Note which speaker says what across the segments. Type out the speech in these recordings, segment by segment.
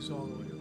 Speaker 1: It's all the way up there.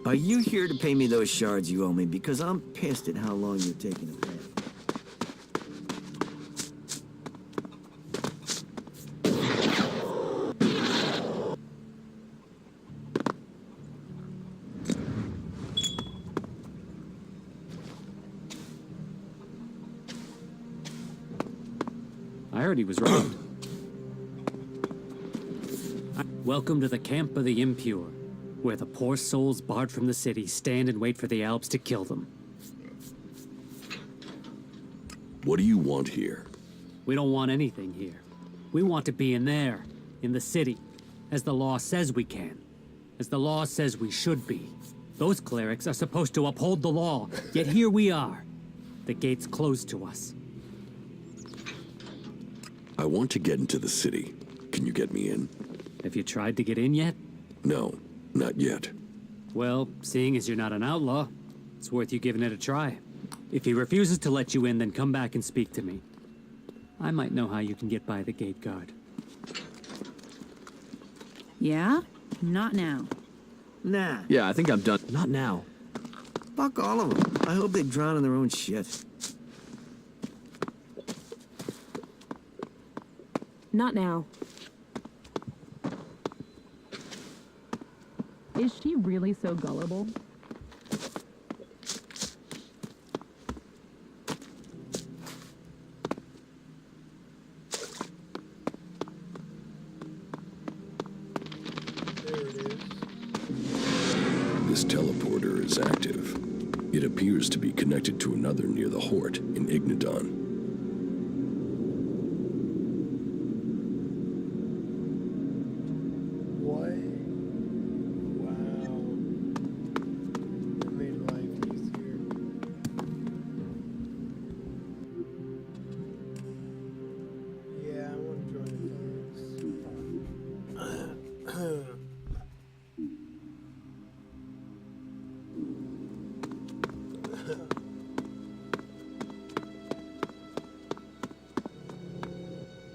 Speaker 2: Are you here to pay me those shards you owe me? Because I'm pissed at how long you're taking to pay.
Speaker 3: I heard he was robbed. Welcome to the camp of the impure, where the poor souls barred from the city stand and wait for the Alps to kill them.
Speaker 4: What do you want here?
Speaker 3: We don't want anything here. We want to be in there, in the city, as the law says we can, as the law says we should be. Those clerics are supposed to uphold the law, yet here we are. The gate's closed to us.
Speaker 4: I want to get into the city. Can you get me in?
Speaker 3: Have you tried to get in yet?
Speaker 4: No, not yet.
Speaker 3: Well, seeing as you're not an outlaw, it's worth you giving it a try. If he refuses to let you in, then come back and speak to me. I might know how you can get by the gate guard.
Speaker 5: Yeah? Not now.
Speaker 2: Nah.
Speaker 6: Yeah, I think I'm done. Not now.
Speaker 2: Fuck all of them. I hope they drown in their own shit.
Speaker 5: Not now.
Speaker 7: Is she really so gullible?
Speaker 4: This teleporter is active. It appears to be connected to another near the Hort in Ignadon.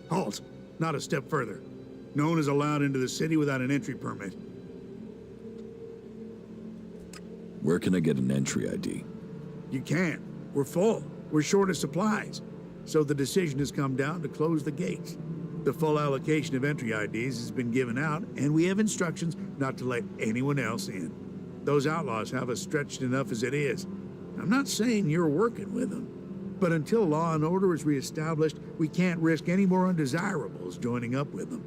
Speaker 1: Halt! Not a step further. No one is allowed into the city without an entry permit.
Speaker 4: Where can I get an entry ID?
Speaker 1: You can't. We're full. We're short of supplies. So the decision has come down to close the gates. The full allocation of entry IDs has been given out, and we have instructions not to let anyone else in. Those outlaws have us stretched enough as it is. I'm not saying you're working with them, but until law and order is reestablished, we can't risk any more undesirables joining up with them.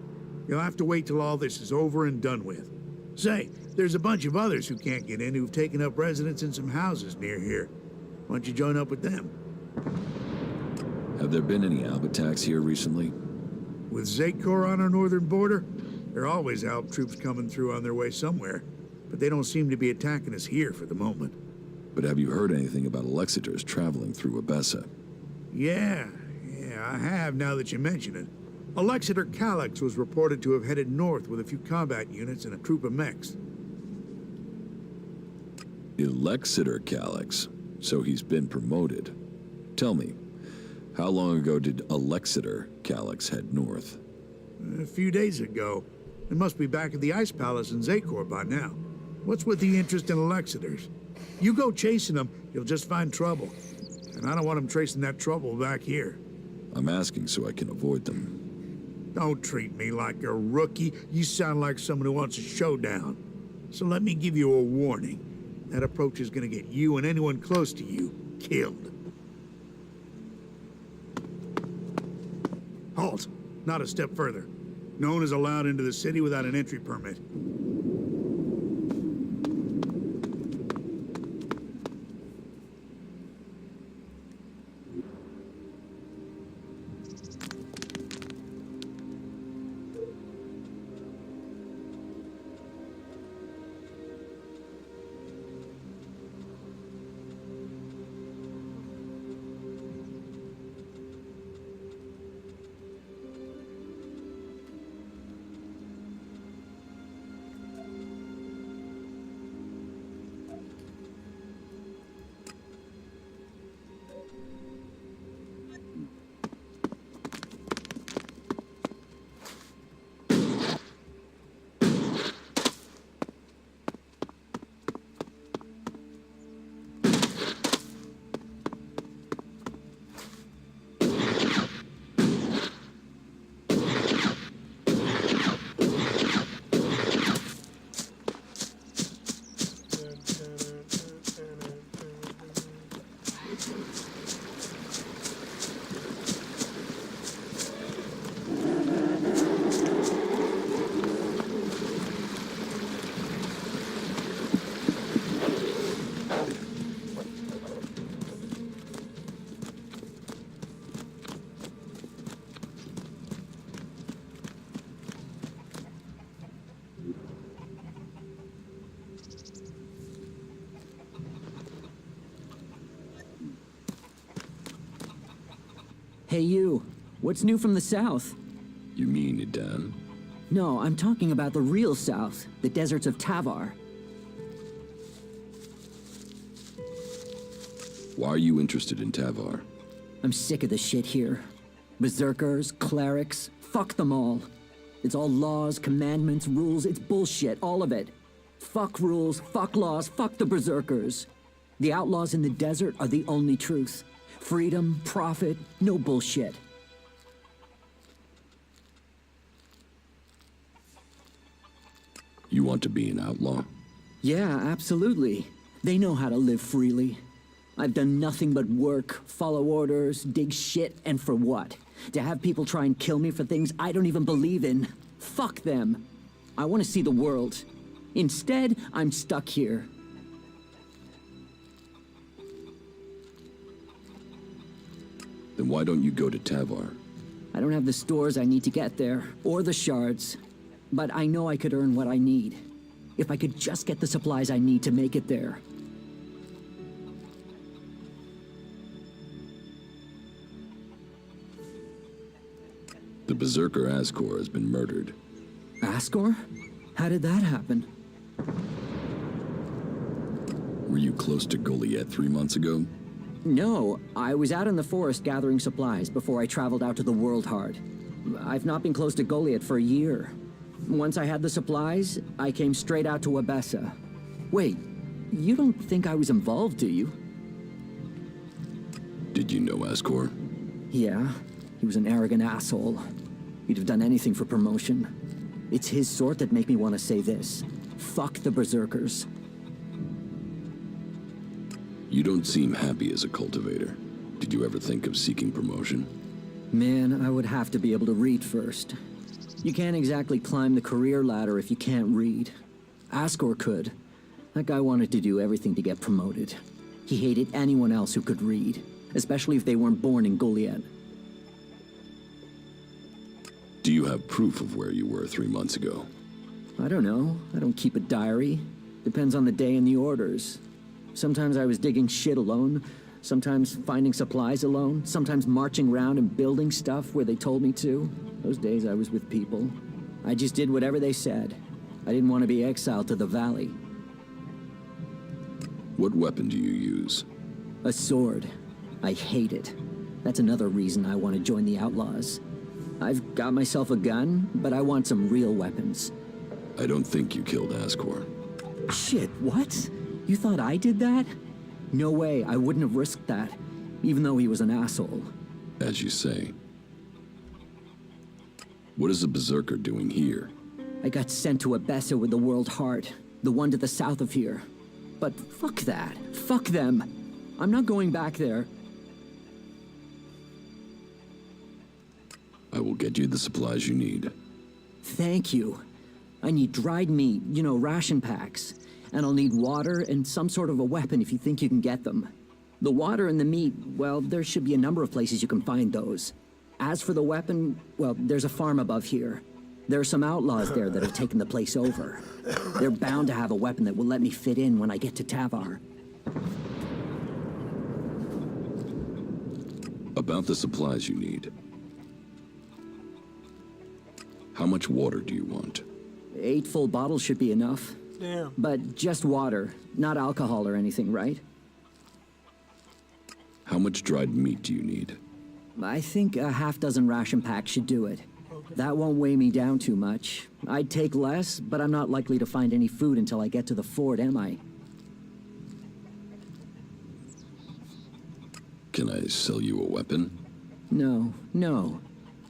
Speaker 1: You'll have to wait till all this is over and done with. Say, there's a bunch of others who can't get in who've taken up residence in some houses near here. Why don't you join up with them?
Speaker 4: Have there been any Alb attacks here recently?
Speaker 1: With Zakor on our northern border, there are always Alb troops coming through on their way somewhere, but they don't seem to be attacking us here for the moment.
Speaker 4: But have you heard anything about Alexiters traveling through Abessa?
Speaker 1: Yeah, I have now that you mention it. Alexiter Calyx was reported to have headed north with a few combat units and a troop of mechs.
Speaker 4: Alexiter Calyx, so he's been promoted. Tell me, How long ago did Alexeter Calyx head north?
Speaker 1: A few days ago. It must be back at the Ice Palace in Zakor by now. What's with the interest in Alexeters? You go chasing them, you'll just find trouble. And I don't want them tracing that trouble back here.
Speaker 4: I'm asking so I can avoid them.
Speaker 1: Don't treat me like a rookie. You sound like someone who wants a showdown. So let me give you a warning. That approach is gonna get you and anyone close to you killed. Halt! Not a step further. No one is allowed into the city without an entry permit.
Speaker 2: Hey you, what's new from the south?
Speaker 4: You mean Idan?
Speaker 2: No, I'm talking about the real south, the deserts of Tavar.
Speaker 4: Why are you interested in Tavar?
Speaker 2: I'm sick of the shit here. Berserkers, clerics, fuck them all. It's all laws, commandments, rules, it's bullshit, all of it. Fuck rules, fuck laws, fuck the berserkers. The outlaws in the desert are the only truth. Freedom, profit, no bullshit.
Speaker 4: You want to be an outlaw?
Speaker 2: Yeah, absolutely. They know how to live freely. I've done nothing but work, follow orders, dig shit, and for what? To have people try and kill me for things I don't even believe in. Fuck them. I want to see the world. Instead, I'm stuck here.
Speaker 4: Then why don't you go to Tavar?
Speaker 2: I don't have the stores I need to get there, or the shards. But I know I could earn what I need. If I could just get the supplies I need to make it there.
Speaker 4: The Berserker Ascor has been murdered.
Speaker 2: Ascor? How did that happen?
Speaker 4: Were you close to Goliath 3 months ago?
Speaker 2: No, I was out in the forest gathering supplies before I traveled out to the World Heart. I've not been close to Goliath for a year. Once I had the supplies, I came straight out to Abessa. Wait, you don't think I was involved, do you?
Speaker 4: Did you know Ascor?
Speaker 2: Yeah, he was an arrogant asshole. He'd have done anything for promotion. It's his sort that make me want to say this. Fuck the Berserkers.
Speaker 4: You don't seem happy as a cultivator. Did you ever think of seeking promotion?
Speaker 2: Man, I would have to be able to read first. You can't exactly climb the career ladder if you can't read. Ascor could. That guy wanted to do everything to get promoted. He hated anyone else who could read, especially if they weren't born in Goliath.
Speaker 4: Do you have proof of where you were 3 months ago?
Speaker 2: I don't know. I don't keep a diary. Depends on the day and the orders. Sometimes I was digging shit alone, sometimes finding supplies alone, sometimes marching around and building stuff where they told me to. Those days I was with people. I just did whatever they said. I didn't want to be exiled to the valley.
Speaker 4: What weapon do you use?
Speaker 2: A sword. I hate it. That's another reason I want to join the Outlaws. I've got myself a gun, but I want some real weapons.
Speaker 4: I don't think you killed Ascor.
Speaker 2: Shit, what? You thought I did that? No way, I wouldn't have risked that, even though he was an asshole.
Speaker 4: As you say. What is a berserker doing here?
Speaker 2: I got sent to Abessa with the World Heart, the one to the south of here. But fuck that. Fuck them. I'm not going back there.
Speaker 4: I will get you the supplies you need.
Speaker 2: Thank you. I need dried meat, you know, ration packs. And I'll need water and some sort of a weapon if you think you can get them. The water and the meat, well, there should be a number of places you can find those. As for the weapon, well, there's a farm above here. There are some outlaws there that have taken the place over. They're bound to have a weapon that will let me fit in when I get to Tavar.
Speaker 4: About the supplies you need. How much water do you want?
Speaker 2: 8 full bottles should be enough.
Speaker 6: Damn.
Speaker 2: But just water, not alcohol or anything, right?
Speaker 4: How much dried meat do you need?
Speaker 2: I think a half-dozen ration packs should do it. That won't weigh me down too much. I'd take less, but I'm not likely to find any food until I get to the fort, am I?
Speaker 4: Can I sell you a weapon?
Speaker 2: No.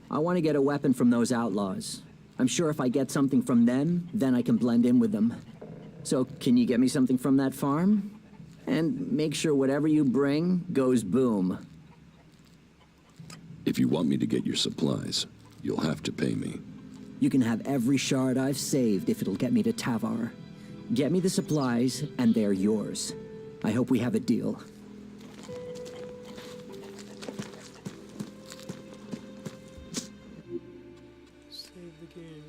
Speaker 2: I want to get a weapon from those outlaws. I'm sure if I get something from them, then I can blend in with them. So, can you get me something from that farm? And make sure whatever you bring goes boom.
Speaker 4: If you want me to get your supplies, you'll have to pay me.
Speaker 2: You can have every shard I've saved if it'll get me to Tavar. Get me the supplies, and they're yours. I hope we have a deal.
Speaker 6: Save the game.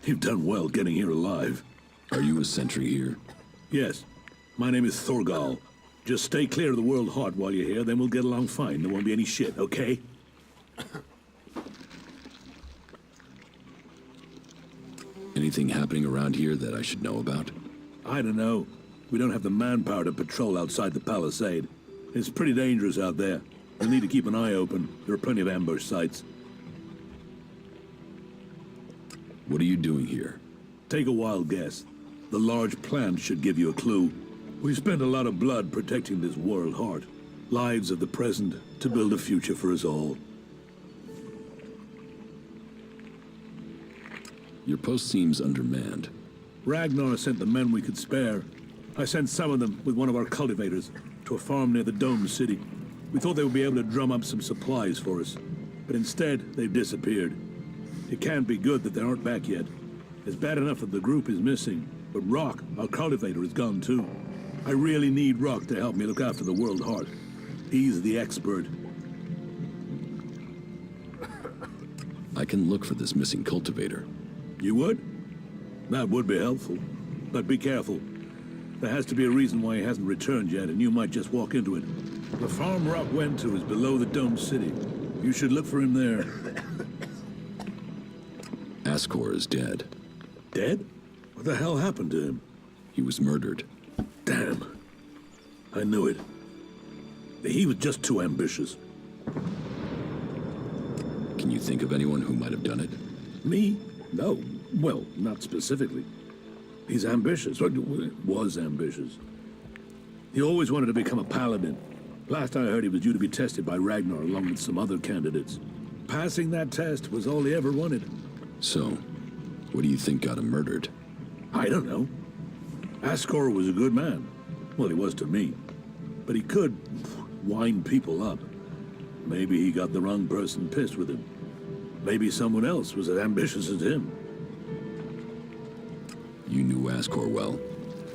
Speaker 8: You've done well getting here alive.
Speaker 4: Are you a sentry here?
Speaker 8: Yes. My name is Thorgal. Just stay clear of the World Heart while you're here, then we'll get along fine. There won't be any shit, okay?
Speaker 4: Anything happening around here that I should know about?
Speaker 8: I don't know. We don't have the manpower to patrol outside the palisade. It's pretty dangerous out there. You'll need to keep an eye open. There are plenty of ambush sites.
Speaker 4: What are you doing here?
Speaker 8: Take a wild guess. The large plant should give you a clue. We've spent a lot of blood protecting this World Heart. Lives of the present to build a future for us all.
Speaker 4: Your post seems undermanned.
Speaker 8: Ragnar sent the men we could spare. I sent some of them with one of our cultivators to a farm near the Dome City. We thought they would be able to drum up some supplies for us, but instead they've disappeared. It can't be good that they aren't back yet. It's bad enough that the group is missing, but Rock, our cultivator, is gone too. I really need Rock to help me look after the World Heart. He's the expert.
Speaker 4: I can look for this missing cultivator.
Speaker 8: You would? That would be helpful. But be careful. There has to be a reason why he hasn't returned yet, and you might just walk into it. The farm Rock went to is below the domed city. You should look for him there.
Speaker 4: Ascor is dead.
Speaker 8: Dead? What the hell happened to him?
Speaker 4: He was murdered.
Speaker 8: Damn. I knew it. He was just too ambitious.
Speaker 4: Can you think of anyone who might have done it?
Speaker 8: Me? No. Well, not specifically. He's ambitious. Or was ambitious. He always wanted to become a paladin. Last I heard, he was due to be tested by Ragnar along with some other candidates. Passing that test was all he ever wanted.
Speaker 4: So, what do you think got him murdered?
Speaker 8: I don't know. Ascor was a good man. Well, he was to me. But he could wind people up. Maybe he got the wrong person pissed with him. Maybe someone else was as ambitious as him.
Speaker 4: You knew Ascor well.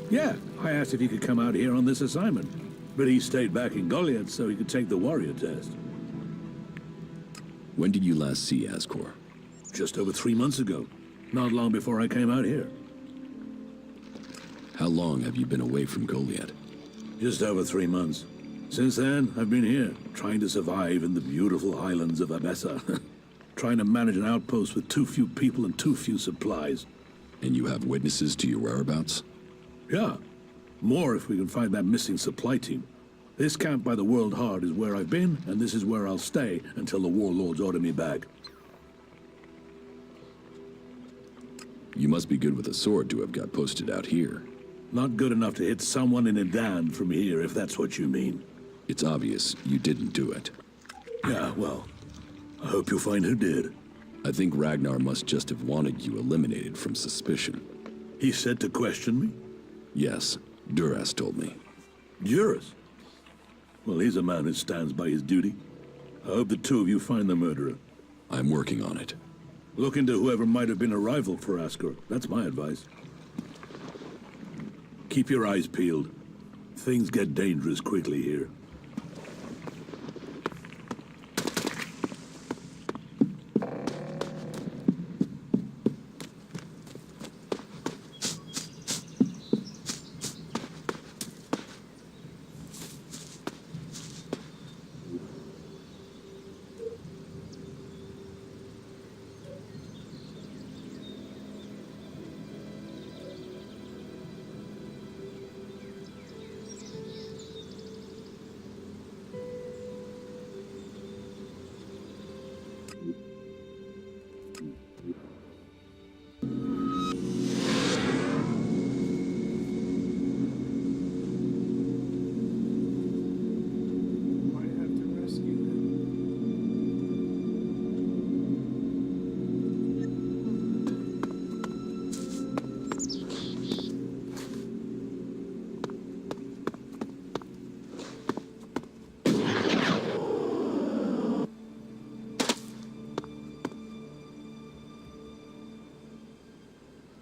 Speaker 8: Yeah, I asked if he could come out here on this assignment. But he stayed back in Goliath so he could take the warrior test.
Speaker 4: When did you last see Ascor?
Speaker 8: Just over 3 months ago. Not long before I came out here.
Speaker 4: How long have you been away from Goliath?
Speaker 8: Just over 3 months. Since then, I've been here, trying to survive in the beautiful islands of Abessa. Trying to manage an outpost with too few people and too few supplies.
Speaker 4: And you have witnesses to your whereabouts?
Speaker 8: Yeah. More if we can find that missing supply team. This camp by the World Heart is where I've been, and this is where I'll stay until the warlords order me back.
Speaker 4: You must be good with a sword to have got posted out here.
Speaker 8: Not good enough to hit someone in Edan from here, if that's what you mean.
Speaker 4: It's obvious you didn't do it.
Speaker 8: Yeah, well, I hope you find who did.
Speaker 4: I think Ragnar must just have wanted you eliminated from suspicion.
Speaker 8: He said to question me?
Speaker 4: Yes, Duras told me.
Speaker 8: Juris? Well, he's a man who stands by his duty. I hope the two of you find the murderer.
Speaker 4: I'm working on it.
Speaker 8: Look into whoever might have been a rival for Ascor. That's my advice. Keep your eyes peeled. Things get dangerous quickly here.